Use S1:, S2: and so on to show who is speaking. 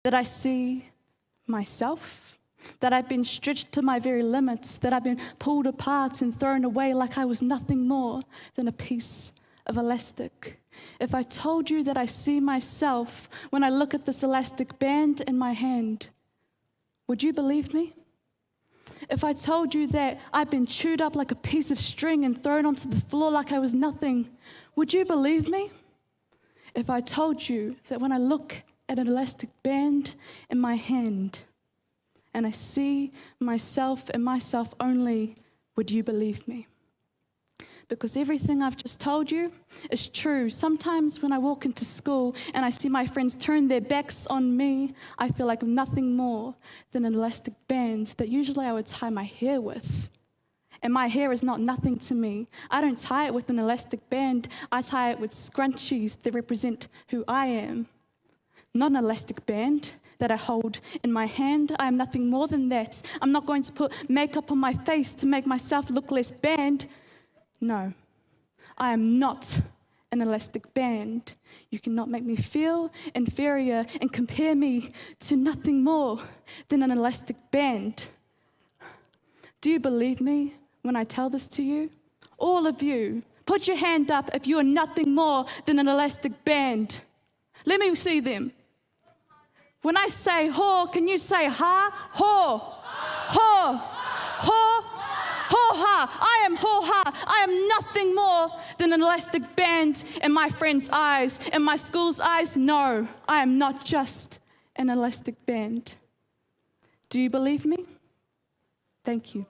S1: that I see myself, that I've been stretched to my very limits, that I've been pulled apart and thrown away like I was nothing more than a piece of elastic. If I told you that I see myself when I look at this elastic band in my hand, would you believe me? If I told you that I've been chewed up like a piece of string and thrown onto the floor like I was nothing, would you believe me? If I told you that when I look at an elastic band in my hand and I see myself and myself only, would you believe me? Because everything I've just told you is true. Sometimes when I walk into school and I see my friends turn their backs on me, I feel like I'm nothing more than an elastic band that usually I would tie my hair with. And my hair is not nothing to me. I don't tie it with an elastic band. I tie it with scrunchies that represent who I am. Not an elastic band that I hold in my hand. I am nothing more than that. I'm not going to put makeup on my face to make myself look less band. No, I am not an elastic band. You cannot make me feel inferior and compare me to nothing more than an elastic band. Do you believe me when I tell this to you? All of you, put your hand up if you are nothing more than an elastic band. Let me see them. When I say ho, can you say ha? Ho, ho, ho. Ho-ha, I am ho-ha. I am nothing more than an elastic band in my friend's eyes, in my school's eyes. No, I am not just an elastic band. Do you believe me? Thank you.